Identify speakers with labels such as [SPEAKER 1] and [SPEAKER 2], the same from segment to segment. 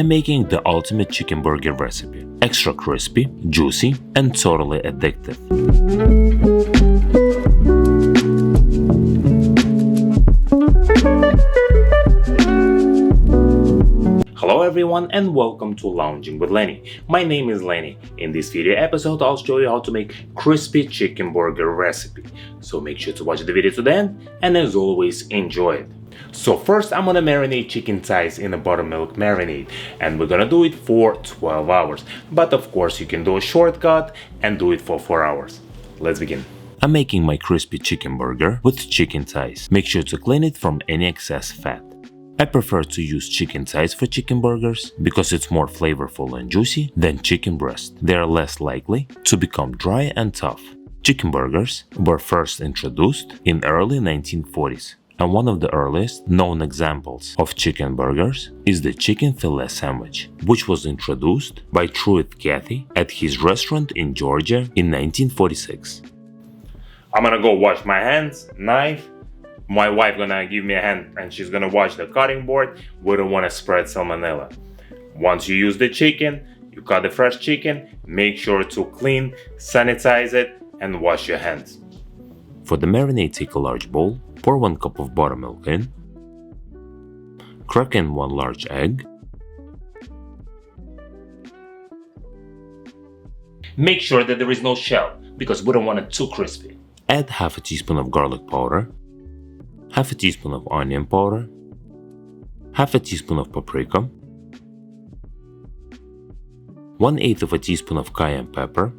[SPEAKER 1] I'm making the ultimate chicken burger recipe. Extra crispy, juicy, and totally addictive. Hello everyone and welcome to Lounging with Lenny. My name is Lenny. In this video episode I'll show you how to make crispy chicken burger recipe. So make sure to watch the video to the end and as always enjoy it. So first I'm gonna marinate chicken thighs in a buttermilk marinade and we're gonna do it for 12 hours. But of course you can do a shortcut and do it for 4 hours. Let's begin. I'm making my crispy chicken burger with chicken thighs. Make sure to clean it from any excess fat. I prefer to use chicken thighs for chicken burgers because it's more flavorful and juicy than chicken breast. They are less likely to become dry and tough. Chicken burgers were first introduced in early 1940s, and one of the earliest known examples of chicken burgers is the chicken fillet sandwich, which was introduced by Truett Cathy at his restaurant in Georgia in 1946. I'm gonna go wash my hands, knife. My wife gonna give me a hand and she's gonna wash the cutting board. We don't wanna spread salmonella. Once you use the chicken, you cut the fresh chicken, make sure to clean, sanitize it, and wash your hands. For the marinade, take a large bowl, pour 1 cup of buttermilk in, crack in 1 large egg, make sure that there is no shell because we don't want it too crispy. Add half a teaspoon of garlic powder, half a teaspoon of onion powder, half a teaspoon of paprika, 1/8 of a teaspoon of cayenne pepper,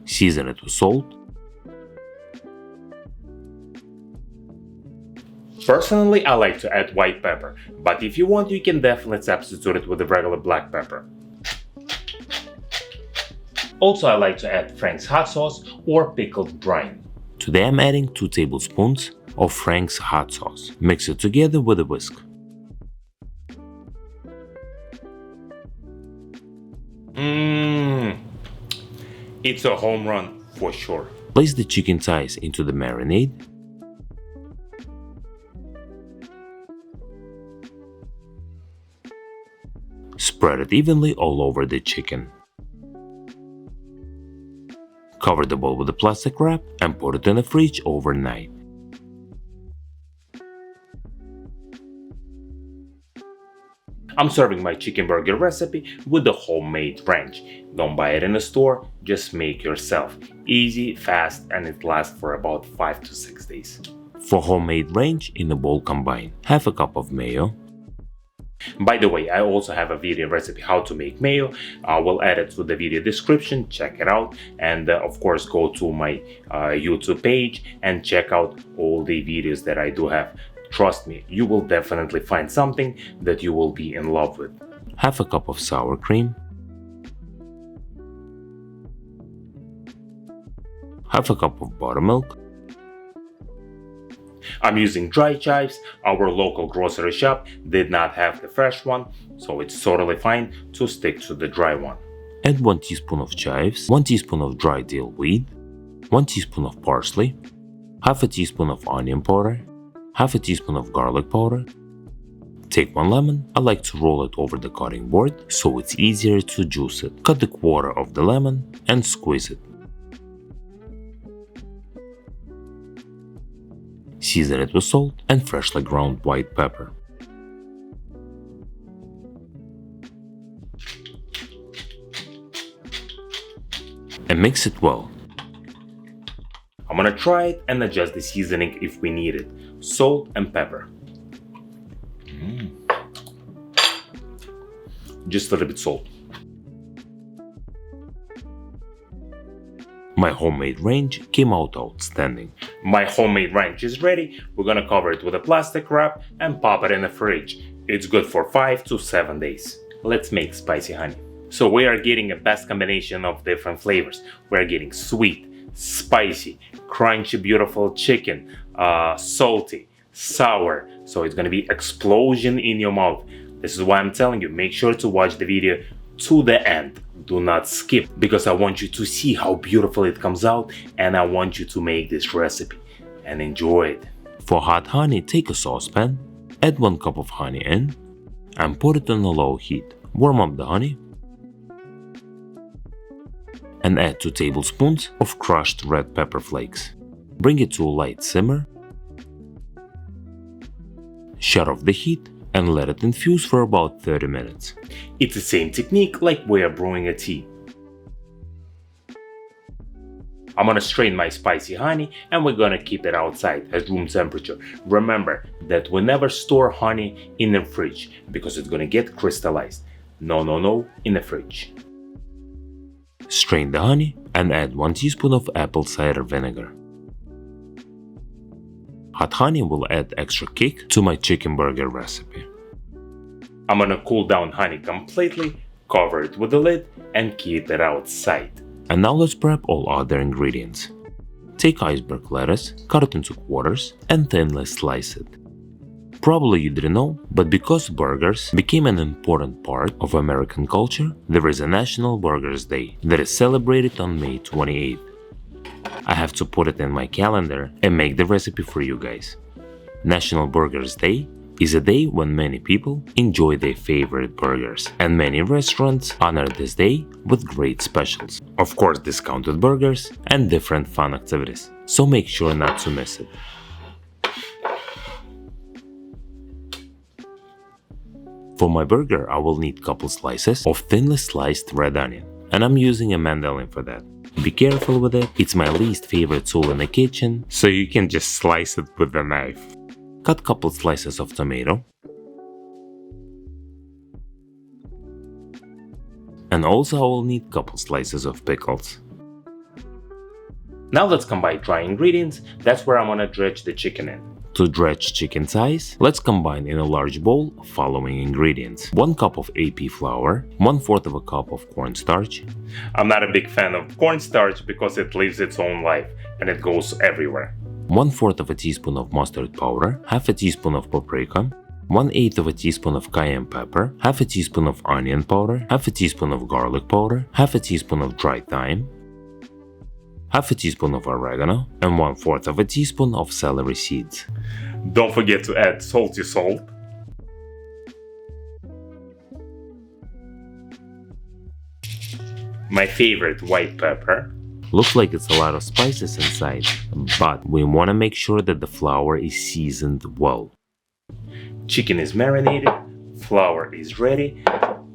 [SPEAKER 1] season it with salt. Personally, I like to add white pepper, but if you want, you can definitely substitute it with the regular black pepper. Also, I like to add Frank's hot sauce or pickled brine. Today I'm adding 2 tablespoons of Frank's hot sauce. Mix it together with a whisk. It's a home run for sure. Place the chicken thighs into the marinade. Spread it evenly all over the chicken. Cover the bowl with a plastic wrap and put it in the fridge overnight. I'm serving my chicken burger recipe with the homemade ranch. Don't buy it in a store, just make yourself. Easy, fast, and it lasts for about 5 to 6 days. For homemade ranch, in a bowl combine half a cup of mayo. By the way, I also have a video recipe how to make mayo. I will add it to the video description, check it out, and of course go to my YouTube page and check out all the videos that I do have. Trust me, you will definitely find something that you will be in love with. Half a cup of sour cream, half a cup of buttermilk. I'm using dry chives. Our local grocery shop did not have the fresh one, so it's totally fine to stick to the dry one. Add 1 teaspoon of chives, 1 teaspoon of dry dill weed, 1 teaspoon of parsley, half a teaspoon of onion powder, half a teaspoon of garlic powder. Take 1 lemon. I like to roll it over the cutting board so it's easier to juice it. Cut the quarter of the lemon and squeeze it. Season it with salt and freshly ground white pepper. And mix it well. I'm gonna try it and adjust the seasoning if we need it. Salt and pepper. Just a little bit salt. My homemade ranch came out outstanding. My homemade ranch is ready. We're gonna cover it with a plastic wrap and pop it in the fridge. It's good for 5 to 7 days. Let's make spicy honey. So we are getting a best combination of different flavors. We're getting sweet, spicy, crunchy, beautiful chicken, salty, sour. So it's gonna be explosion in your mouth. This is why I'm telling you, make sure to watch the video to the end. Do not skip, because I want you to see how beautiful it comes out and I want you to make this recipe and enjoy it. For hot honey, take a saucepan, add 1 cup of honey in, and put it on a low heat. Warm up the honey and add 2 tablespoons of crushed red pepper flakes. Bring it to a light simmer, shut off the heat and let it infuse for about 30 minutes. It's the same technique like we are brewing a tea. I'm gonna strain my spicy honey and we're gonna keep it outside at room temperature. Remember that we never store honey in the fridge because it's gonna get crystallized. No, in the fridge. Strain the honey and add 1 teaspoon of apple cider vinegar. Hot honey will add extra kick to my chicken burger recipe. I'm gonna cool down honey completely, cover it with a lid and keep it outside. And now let's prep all other ingredients. Take iceberg lettuce, cut it into quarters and thinly slice it. Probably you didn't know, but because burgers became an important part of American culture, there is a National Burgers Day that is celebrated on May 28th. I have to put it in my calendar and make the recipe for you guys. National Burgers Day is a day when many people enjoy their favorite burgers, and many restaurants honor this day with great specials. Of course, discounted burgers and different fun activities, so make sure not to miss it. For my burger, I will need couple slices of thinly sliced red onion, and I'm using a mandolin for that. Be careful with it, it's my least favorite tool in the kitchen, so you can just slice it with a knife. Cut couple slices of tomato. And also I will need couple slices of pickles. Now let's combine dry ingredients, that's where I'm gonna dredge the chicken in. To dredge chicken thighs, let's combine in a large bowl following ingredients. 1 cup of AP flour, 1/4 of a cup of cornstarch. I'm not a big fan of cornstarch because it lives its own life and it goes everywhere. 1/4 of a teaspoon of mustard powder, half a teaspoon of paprika, 1/8 of a teaspoon of cayenne pepper, half a teaspoon of onion powder, half a teaspoon of garlic powder, half a teaspoon of dried thyme, half a teaspoon of oregano, and 1/4 of a teaspoon of celery seeds. Don't forget to add salty salt. My favorite, white pepper. Looks like it's a lot of spices inside, but we want to make sure that the flour is seasoned well. Chicken is marinated, flour is ready.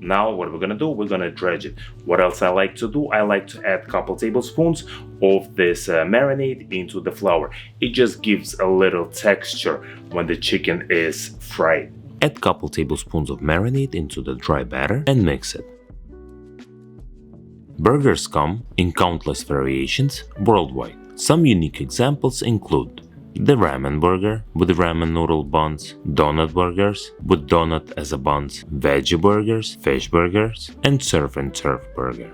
[SPEAKER 1] Now what we're gonna do, we're gonna dredge it. What else I like to do? I like to add a couple tablespoons of this marinade into the flour. It just gives a little texture when the chicken is fried. Add couple tablespoons of marinade into the dry batter and mix it. Burgers come in countless variations worldwide. Some unique examples include the ramen burger with ramen noodle buns, donut burgers with donut as a buns, veggie burgers, fish burgers, and surf and turf burger.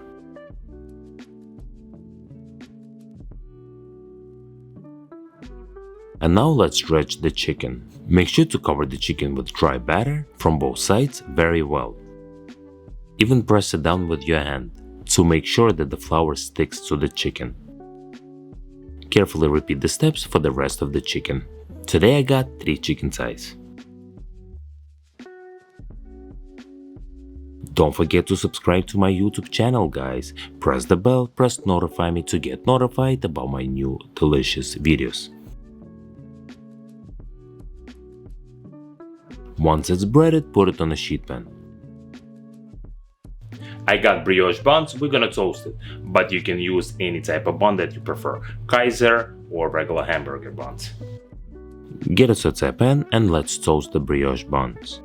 [SPEAKER 1] And now let's dredge the chicken. Make sure to cover the chicken with dry batter from both sides very well. Even press it down with your hand to make sure that the flour sticks to the chicken. Carefully repeat the steps for the rest of the chicken. Today I got 3 chicken thighs. Don't forget to subscribe to my YouTube channel, guys. Press the bell, press notify me to get notified about my new delicious videos. Once it's breaded, put it on a sheet pan. I got brioche buns, we're gonna toast it, but you can use any type of bun that you prefer, Kaiser or regular hamburger buns. Get a saute pan and let's toast the brioche buns.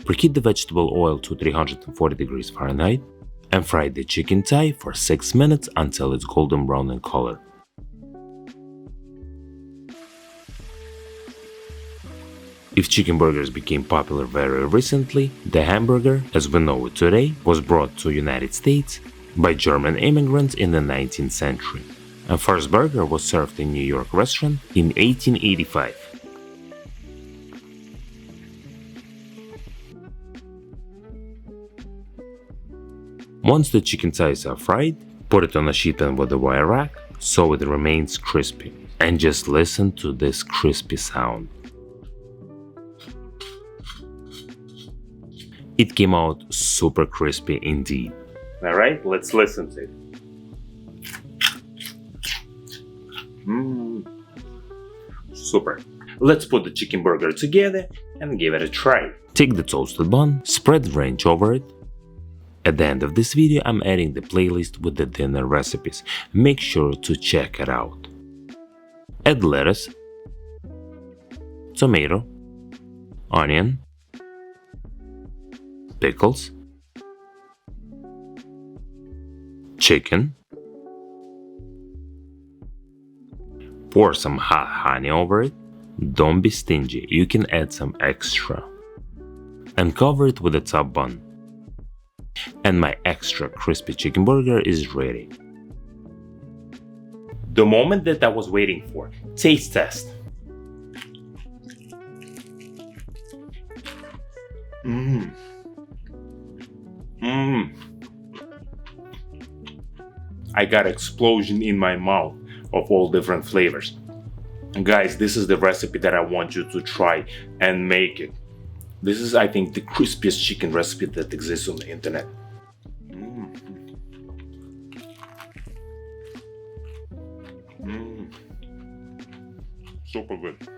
[SPEAKER 1] Preheat the vegetable oil to 340 degrees Fahrenheit and fry the chicken thigh for 6 minutes until it's golden brown in color. If chicken burgers became popular very recently, the hamburger, as we know it today, was brought to the United States by German immigrants in the 19th century. A first burger was served in New York restaurant in 1885. Once the chicken thighs are fried, put it on a sheet pan with a wire rack so it remains crispy. And just listen to this crispy sound. It came out super crispy indeed. Alright, let's listen to it. Super. Let's put the chicken burger together and give it a try. Take the toasted bun, spread ranch over it. At the end of this video, I'm adding the playlist with the dinner recipes. Make sure to check it out. Add lettuce, tomato, onion, pickles, chicken, pour some hot honey over it. Don't be stingy, you can add some extra. And cover it with a top bun. And my extra crispy chicken burger is ready. The moment that I was waiting for. Taste test. I got explosion in my mouth of all different flavors. Guys, this is the recipe that I want you to try and make it. This is, I think, the crispiest chicken recipe that exists on the internet. Super good.